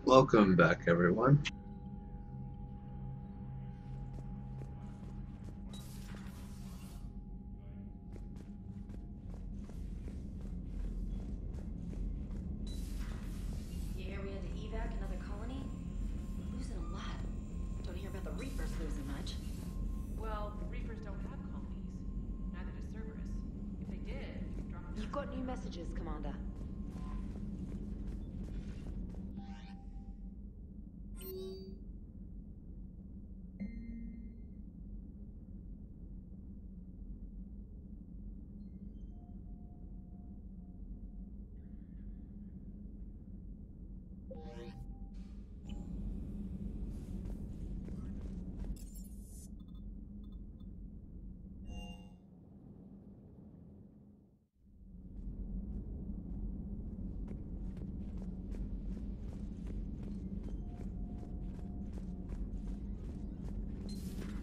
Welcome back, everyone. You hear we had to evac another colony? We're losing a lot. Don't hear about the Reapers losing much. Well, Reapers don't have colonies. Neither does Cerberus. If they did, drama. You've got new messages, Commander.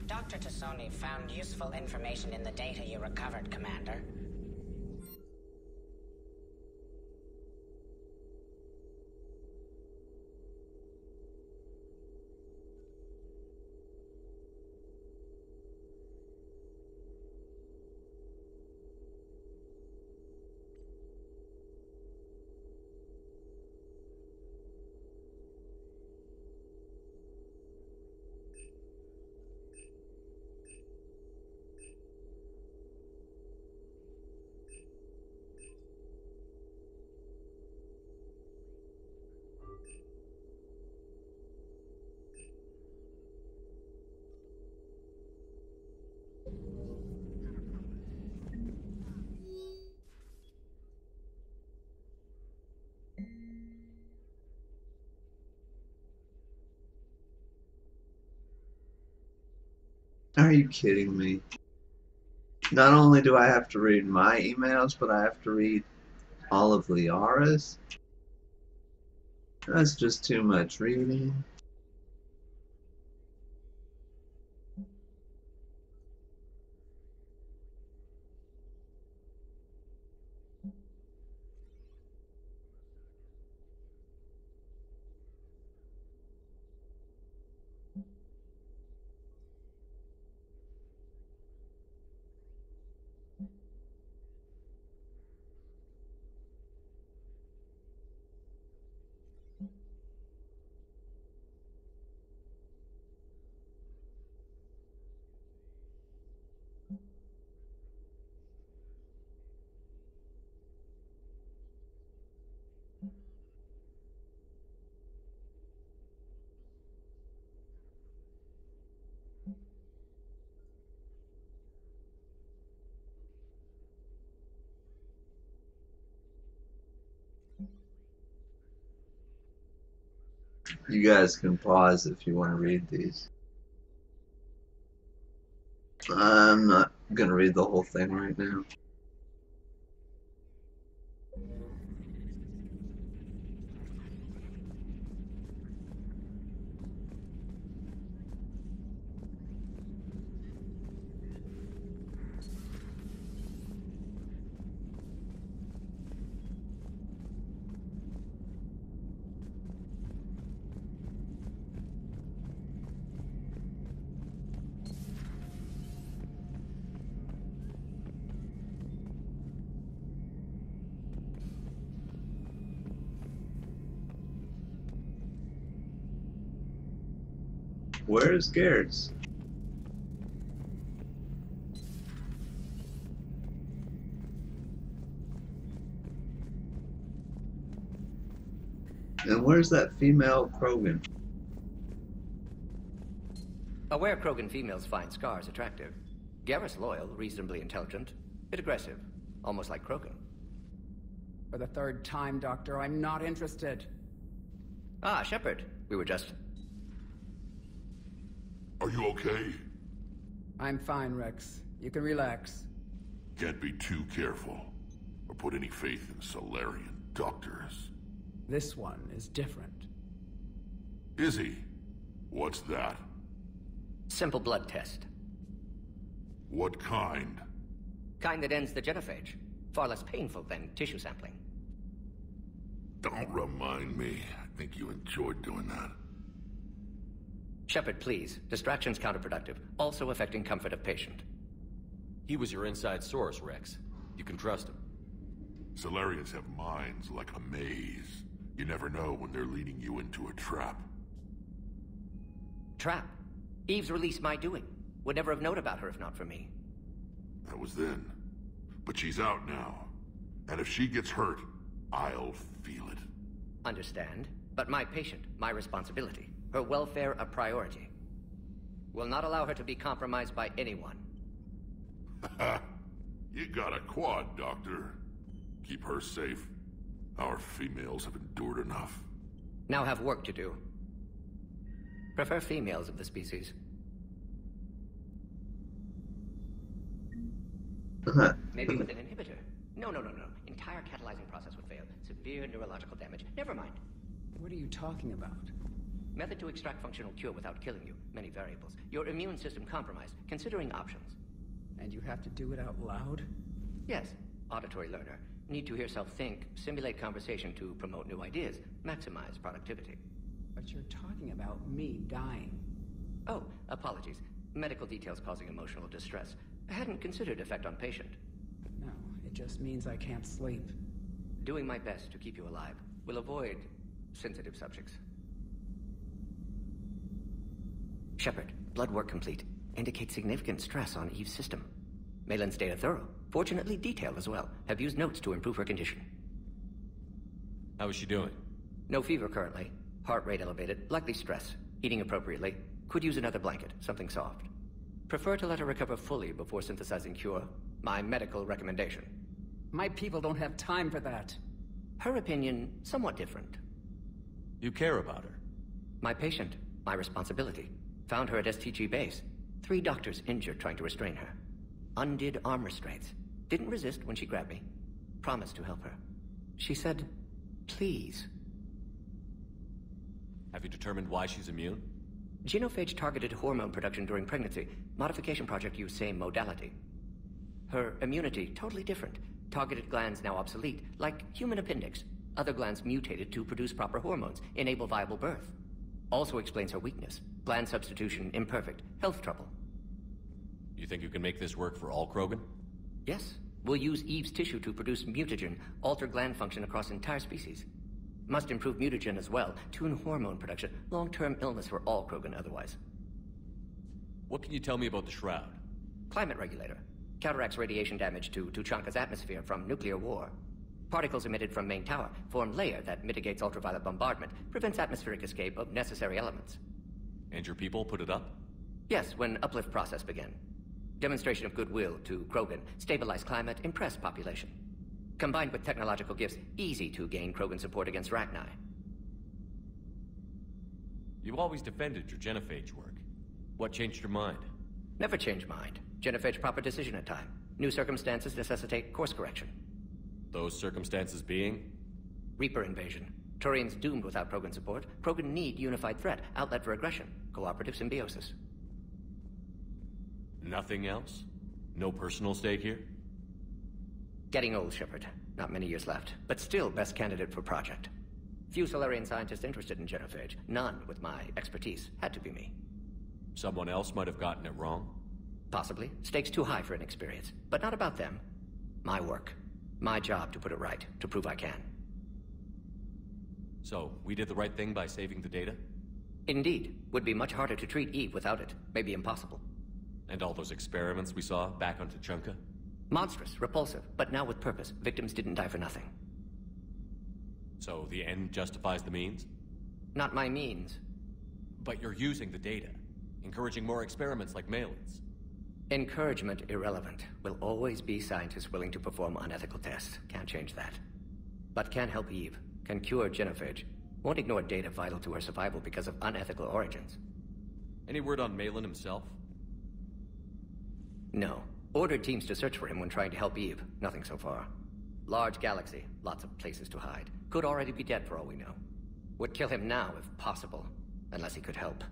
Dr. Tassoni found useful information in the data you recovered, Commander. Are you kidding me? Not only do I have to read my emails, but I have to read all of Liara's? That's just too much reading. You guys can pause if you want to read these. I'm not going to read the whole thing right now. Where's Garrett's? And where's that female krogan? Aware krogan females find scars attractive. Garrus loyal, reasonably intelligent, bit aggressive, almost like krogan. For the third time, Doctor, I'm not interested. Ah, Shepard. We were just... Are you okay? I'm fine, Wrex. You can relax. Can't be too careful, or put any faith in Solarian doctors. This one is different. Is he? What's that? Simple blood test. What kind? Kind that ends the genophage. Far less painful than tissue sampling. Don't remind me. I think you enjoyed doing that. Shepard, please. Distraction's counterproductive, also affecting comfort of patient. He was your inside source, Wrex. You can trust him. Solarians have minds like a maze. You never know when they're leading you into a trap. Trap? Eve's release my doing. Would never have known about her if not for me. That was then. But she's out now. And if she gets hurt, I'll feel it. Understand. But my patient, my responsibility. Her welfare a priority. Will not allow her to be compromised by anyone. You got a quad, Doctor. Keep her safe. Our females have endured enough. Now have work to do. Prefer females of the species. Maybe with an inhibitor. No. Entire catalyzing process would fail. Severe neurological damage. Never mind. What are you talking about? Method to extract functional cure without killing you. Many variables. Your immune system compromised. Considering options. And you have to do it out loud? Yes. Auditory learner. Need to hear self think, simulate conversation to promote new ideas, maximize productivity. But you're talking about me dying. Oh, apologies. Medical details causing emotional distress. I hadn't considered effect on patient. No, it just means I can't sleep. Doing my best to keep you alive. Will avoid sensitive subjects. Shepard, blood work complete. Indicates significant stress on Eve's system. Maelons' data thorough. Fortunately detailed as well. Have used notes to improve her condition. How is she doing? No fever currently. Heart rate elevated. Likely stress. Eating appropriately. Could use another blanket. Something soft. Prefer to let her recover fully before synthesizing cure. My medical recommendation. My people don't have time for that. Her opinion, somewhat different. You care about her. My patient. My responsibility. Found her at STG base. 3 doctors injured trying to restrain her. Undid arm restraints. Didn't resist when she grabbed me. Promised to help her. She said, please. Have you determined why she's immune? Genophage targeted hormone production during pregnancy. Modification project used same modality. Her immunity, totally different. Targeted glands now obsolete, like human appendix. Other glands mutated to produce proper hormones, enable viable birth. Also explains her weakness. Gland substitution imperfect. Health trouble. You think you can make this work for all Krogan? Yes. We'll use Eve's tissue to produce mutagen, alter gland function across entire species. Must improve mutagen as well, tune hormone production. Long-term illness for all Krogan otherwise. What can you tell me about the Shroud? Climate regulator. Counteracts radiation damage to Tuchanka's atmosphere from nuclear war. Particles emitted from main tower form layer that mitigates ultraviolet bombardment, prevents atmospheric escape of necessary elements. And your people put it up? Yes, when uplift process began. Demonstration of goodwill to Krogan, stabilize climate, impress population. Combined with technological gifts, easy to gain Krogan support against Rachni. You always defended your genophage work. What changed your mind? Never change mind. Genophage proper decision at time. New circumstances necessitate course correction. Those circumstances being? Reaper invasion. Turians doomed without Krogan support. Krogan need unified threat, outlet for aggression. Cooperative symbiosis. Nothing else? No personal stake here? Getting old, Shepard. Not many years left, but still best candidate for project. Few Solarian scientists interested in genophage. None with my expertise. Had to be me. Someone else might have gotten it wrong? Possibly. Stakes too high for inexperience. But not about them. My work. My job to put it right. To prove I can. So, we did the right thing by saving the data? Indeed. Would be much harder to treat Eve without it. Maybe impossible. And all those experiments we saw back on Tuchanka? Monstrous, repulsive, but now with purpose. Victims didn't die for nothing. So the end justifies the means? Not my means. But you're using the data, encouraging more experiments like Maelons. Encouragement irrelevant. Will always be scientists willing to perform unethical tests. Can't change that. But can help Eve. Can cure genophage. Won't ignore data vital to her survival because of unethical origins. Any word on Maelon himself? No. Ordered teams to search for him when trying to help Eve. Nothing so far. Large galaxy. Lots of places to hide. Could already be dead for all we know. Would kill him now if possible. Unless he could help.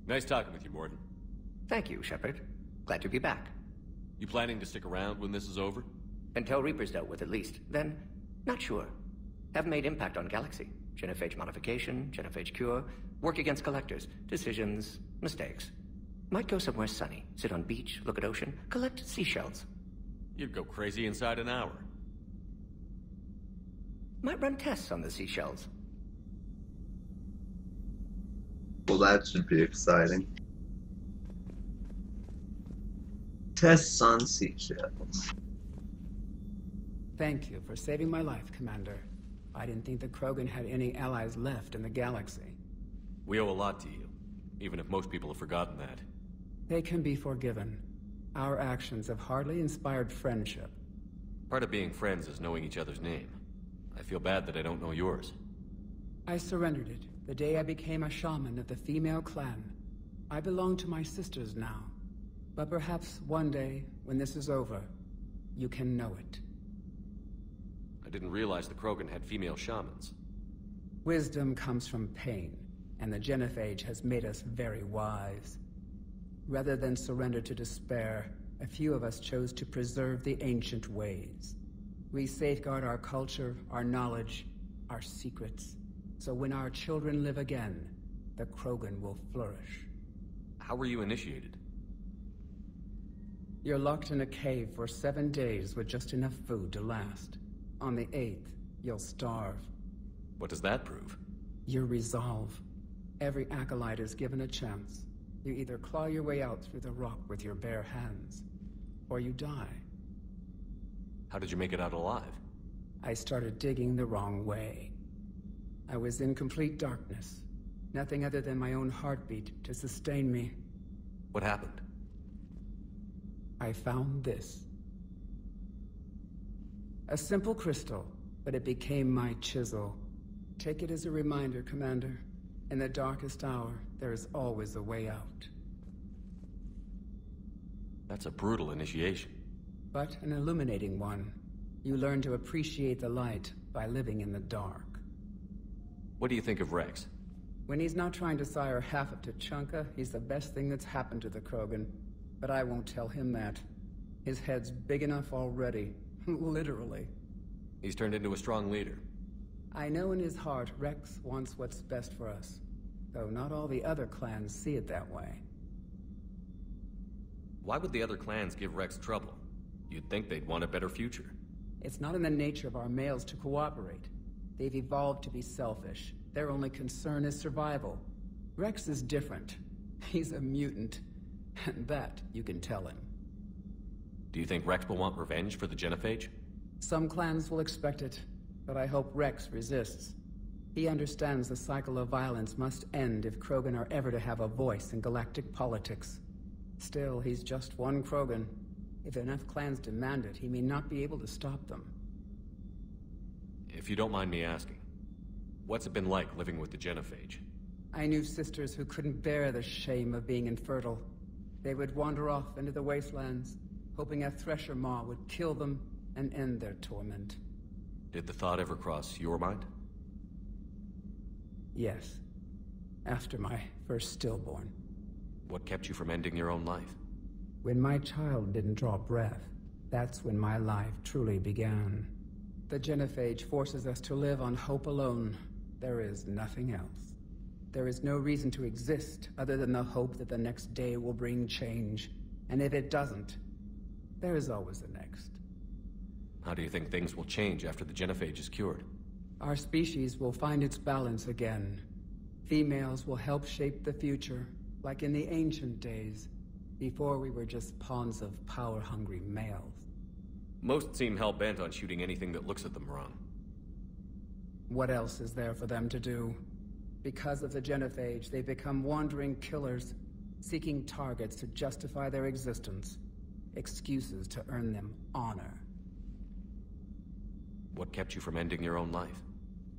Nice talking with you, Mordin. Thank you, Shepard. Glad to be back. You planning to stick around when this is over? Until Reaper's dealt with, at least. Then, not sure. Have made impact on Galaxy. Genophage modification, genophage cure, work against collectors, decisions, mistakes. Might go somewhere sunny, sit on beach, look at ocean, collect seashells. You'd go crazy inside an hour. Might run tests on the seashells. Well, that should be exciting. Tests on seashells. Thank you for saving my life, Commander. I didn't think the Krogan had any allies left in the galaxy. We owe a lot to you, even if most people have forgotten that. They can be forgiven. Our actions have hardly inspired friendship. Part of being friends is knowing each other's name. I feel bad that I don't know yours. I surrendered it the day I became a shaman of the female clan. I belong to my sisters now. But perhaps one day, when this is over, you can know it. I didn't realize the Krogan had female shamans. Wisdom comes from pain, and the genophage has made us very wise. Rather than surrender to despair, a few of us chose to preserve the ancient ways. We safeguard our culture, our knowledge, our secrets. So when our children live again, the Krogan will flourish. How were you initiated? You're locked in a cave for 7 days with just enough food to last. On the 8th, you'll starve. What does that prove? Your resolve. Every acolyte is given a chance. You either claw your way out through the rock with your bare hands, or you die. How did you make it out alive? I started digging the wrong way. I was in complete darkness. Nothing other than my own heartbeat to sustain me. What happened? I found this. A simple crystal, but it became my chisel. Take it as a reminder, Commander. In the darkest hour, there is always a way out. That's a brutal initiation. But an illuminating one. You learn to appreciate the light by living in the dark. What do you think of Wrex? When he's not trying to sire half of Tuchanka, he's the best thing that's happened to the Krogan. But I won't tell him that. His head's big enough already. Literally. He's turned into a strong leader. I know in his heart Wrex wants what's best for us. Though not all the other clans see it that way. Why would the other clans give Wrex trouble? You'd think they'd want a better future. It's not in the nature of our males to cooperate. They've evolved to be selfish. Their only concern is survival. Wrex is different. He's a mutant. And that you can tell him. Do you think Wrex will want revenge for the genophage? Some clans will expect it, but I hope Wrex resists. He understands the cycle of violence must end if Krogan are ever to have a voice in galactic politics. Still, he's just one Krogan. If enough clans demand it, he may not be able to stop them. If you don't mind me asking, what's it been like living with the genophage? I knew sisters who couldn't bear the shame of being infertile. They would wander off into the wastelands, hoping a thresher maw would kill them and end their torment. Did the thought ever cross your mind? Yes. After my first stillborn. What kept you from ending your own life? When my child didn't draw breath, that's when my life truly began. The genophage forces us to live on hope alone. There is nothing else. There is no reason to exist other than the hope that the next day will bring change. And if it doesn't, there is always the next. How do you think things will change after the genophage is cured? Our species will find its balance again. Females will help shape the future, like in the ancient days, before we were just pawns of power-hungry males. Most seem hell-bent on shooting anything that looks at them wrong. What else is there for them to do? Because of the genophage, they become wandering killers, seeking targets to justify their existence. Excuses to earn them honor. What kept you from ending your own life?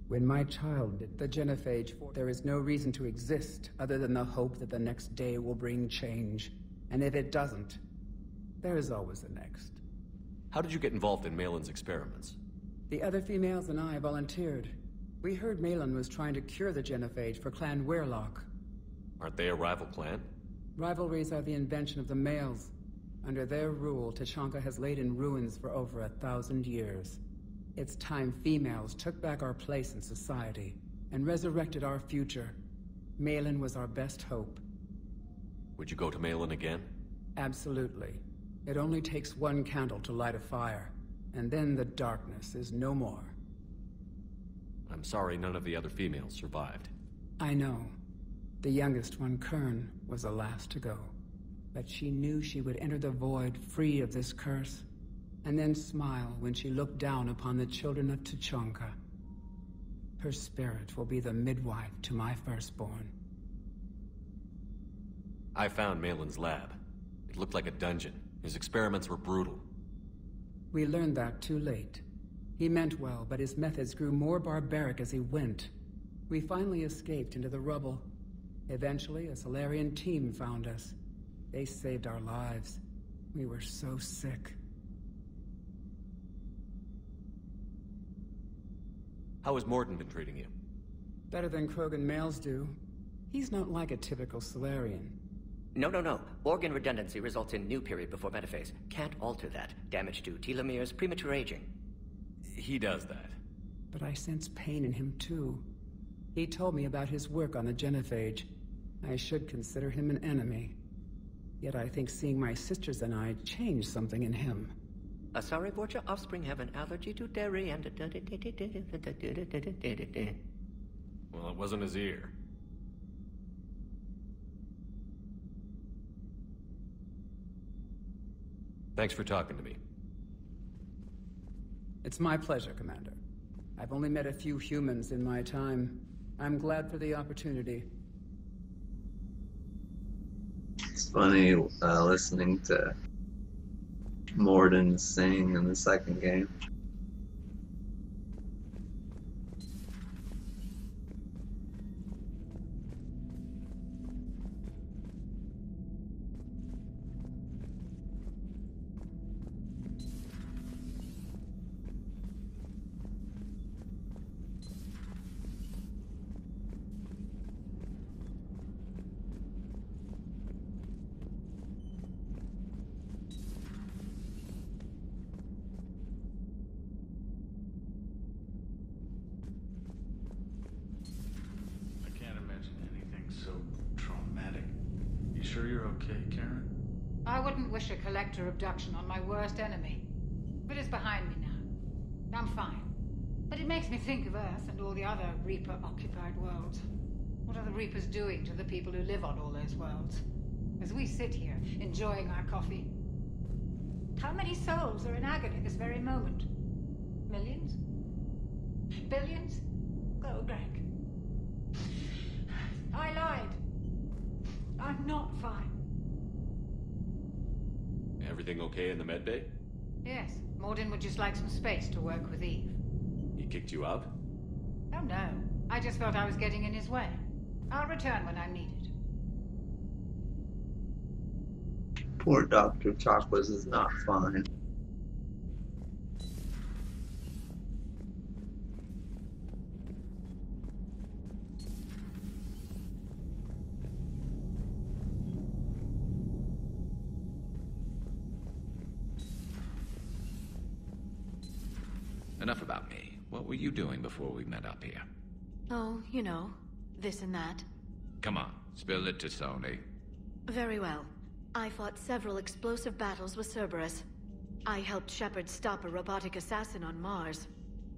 When my child did the genophage, there is no reason to exist other than the hope that the next day will bring change. And if it doesn't, there is always the next. How did you get involved in Maelons' experiments? The other females and I volunteered. We heard Maelon was trying to cure the genophage for Clan Werlock. Aren't they a rival clan? Rivalries are the invention of the males. Under their rule, Tuchanka has laid in ruins for over 1,000 years. It's time females took back our place in society and resurrected our future. Maelon was our best hope. Would you go to Maelon again? Absolutely. It only takes one candle to light a fire, and then the darkness is no more. I'm sorry none of the other females survived. I know. The youngest one, Kern, was the last to go. But she knew she would enter the void free of this curse, and then smile when she looked down upon the children of Tuchanka. Her spirit will be the midwife to my firstborn. I found Maelon's lab. It looked like a dungeon. His experiments were brutal. We learned that too late. He meant well, but his methods grew more barbaric as he went. We finally escaped into the rubble. Eventually, a Solarian team found us. They saved our lives. We were so sick. How has Mordin been treating you? Better than krogan males do. He's not like a typical Solarian. No. Organ redundancy results in new period before metaphase. Can't alter that. Damage to telomeres, premature aging. He does that. But I sense pain in him too. He told me about his work on the genophage. I should consider him an enemy. Yet I think seeing my sisters and I changed something in him. Asari Borgia offspring have an allergy to dairy and... Well, it wasn't his ear. Thanks for talking to me. It's my pleasure, Commander. I've only met a few humans in my time. I'm glad for the opportunity. It's funny listening to Mordin sing in the second game. Sure you're okay, Karen? I wouldn't wish a collector abduction on my worst enemy. But it's behind me now. I'm fine. But it makes me think of Earth and all the other Reaper-occupied worlds. What are the Reapers doing to the people who live on all those worlds? As we sit here, enjoying our coffee. How many souls are in agony this very moment? Millions? Billions? Go, Greg. I lied. I'm not fine. Everything okay in the medbay? Yes. Mordin would just like some space to work with Eve. He kicked you out? Oh no. I just felt I was getting in his way. I'll return when I'm needed. Poor Dr. Chakwas is not fine. Enough about me. What were you doing before we met up here? Oh, you know, this and that. Come on, spill it to Sony. Very well. I fought several explosive battles with Cerberus. I helped Shepard stop a robotic assassin on Mars.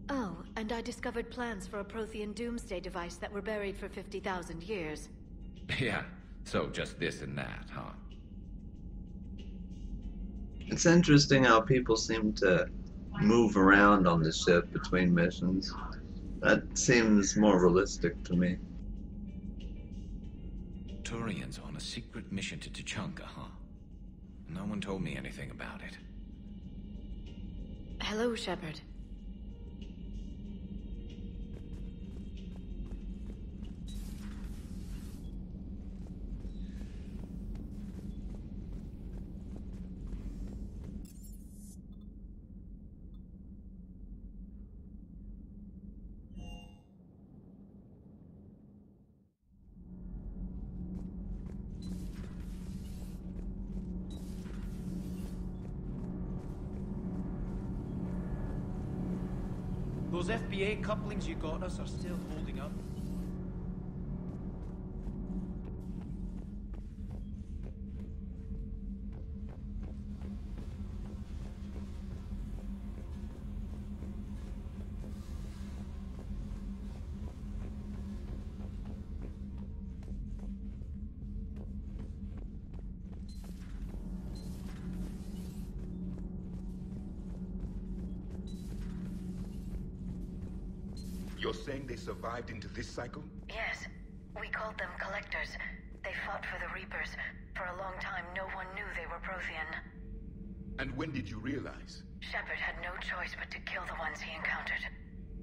Oh, and I discovered plans for a Prothean doomsday device that were buried for 50,000 years. Yeah, so just this and that, huh? It's interesting how people seem to move around on the ship between missions. That seems more realistic to me. Turians on a secret mission to Tuchanka, huh? No one told me anything about it. Hello, Shepard. Those FBA couplings you got us are still holding up. You're saying they survived into this cycle? Yes. We called them collectors. They fought for the Reapers. For a long time, no one knew they were Prothean. And when did you realize? Shepard had no choice but to kill the ones he encountered.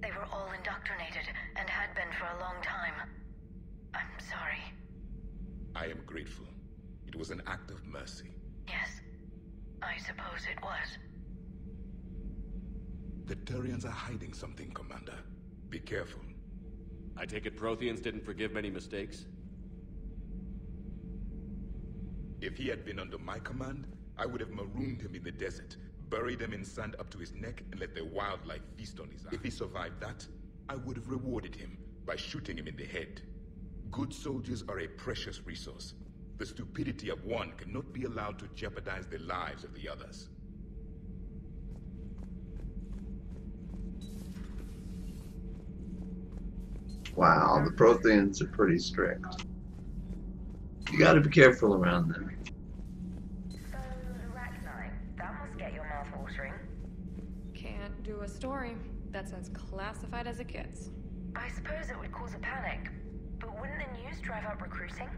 They were all indoctrinated, and had been for a long time. I'm sorry. I am grateful. It was an act of mercy. Yes. I suppose it was. The Turians are hiding something, Commander. Be careful. I take it Protheans didn't forgive many mistakes? If he had been under my command, I would have marooned him in the desert, buried him in sand up to his neck, and let the wildlife feast on his eyes. If he survived that, I would have rewarded him by shooting him in the head. Good soldiers are a precious resource. The stupidity of one cannot be allowed to jeopardize the lives of the others. Wow, the Protheans are pretty strict. You gotta be careful around them. So, Rachni, that must get your mouth watering. Can't do a story. That's as classified as it gets. I suppose it would cause a panic, but wouldn't the news drive up recruiting?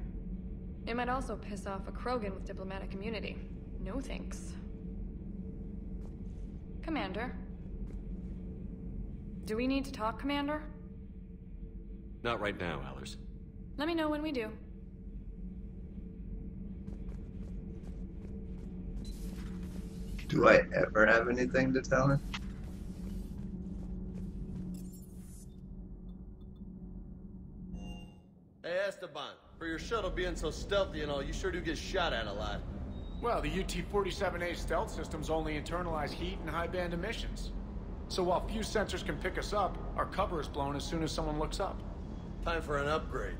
It might also piss off a krogan with diplomatic immunity. No thanks. Commander? Do we need to talk, Commander? Not right now, Allers. Let me know when we do. Do I ever have anything to tell her? Hey, Esteban, for your shuttle being so stealthy and all, you sure do get shot at a lot. Well, the UT-47A stealth systems only internalize heat and high-band emissions. So while few sensors can pick us up, our cover is blown as soon as someone looks up. Time for an upgrade.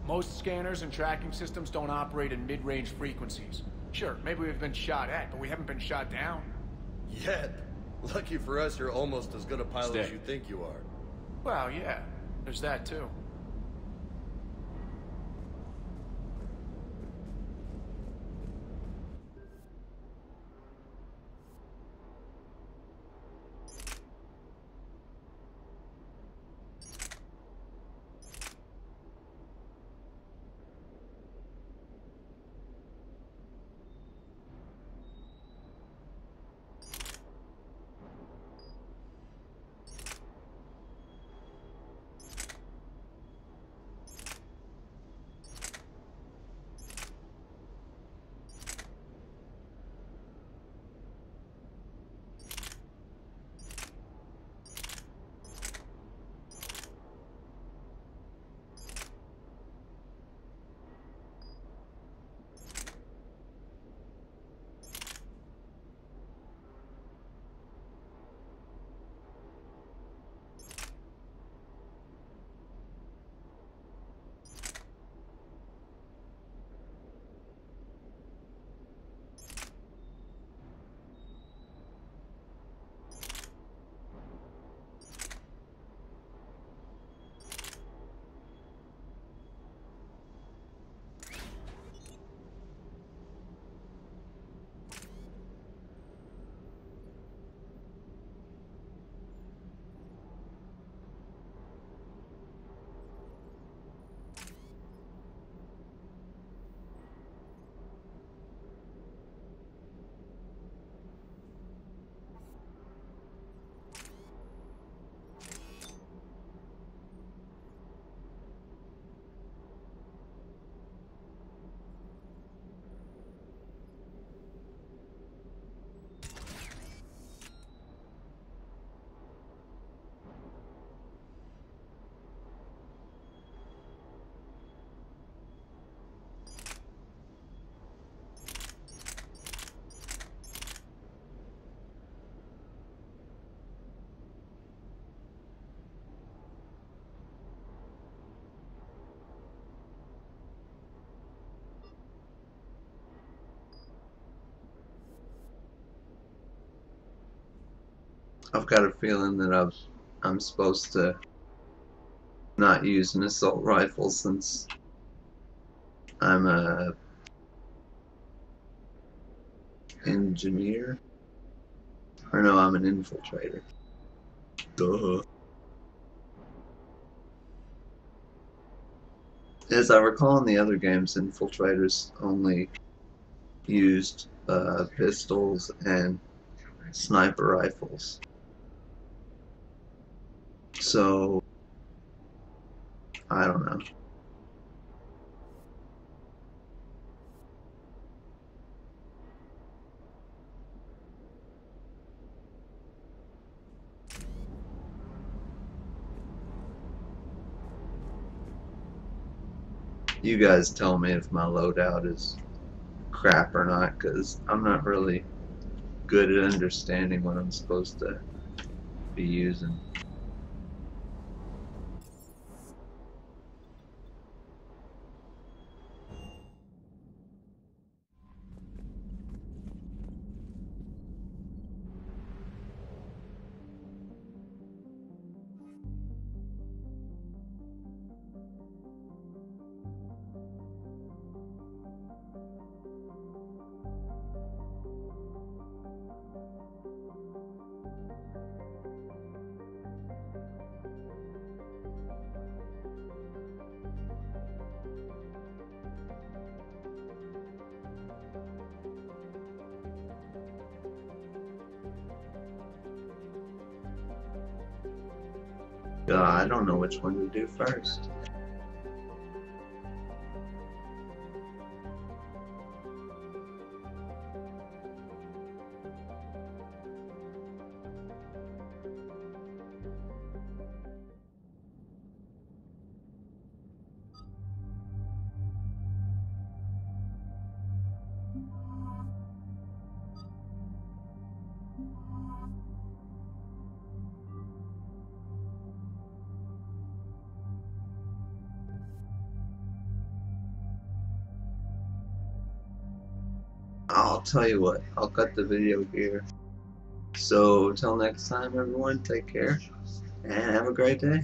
Most scanners and tracking systems don't operate in mid-range frequencies. Sure, maybe we've been shot at, but we haven't been shot down. Yet. Lucky for us, you're almost as good a pilot as you think you are. Well, yeah. There's that, too. I've got a feeling that I'm supposed to not use an assault rifle since I'm a engineer. Or no, I'm an infiltrator. Duh. As I recall in the other games, infiltrators only used pistols and sniper rifles. So, I don't know. You guys tell me if my loadout is crap or not, because I'm not really good at understanding what I'm supposed to be using. I don't know which one to do first. I'll tell you what, I'll cut the video here. So, till next time everyone, take care, and have a great day.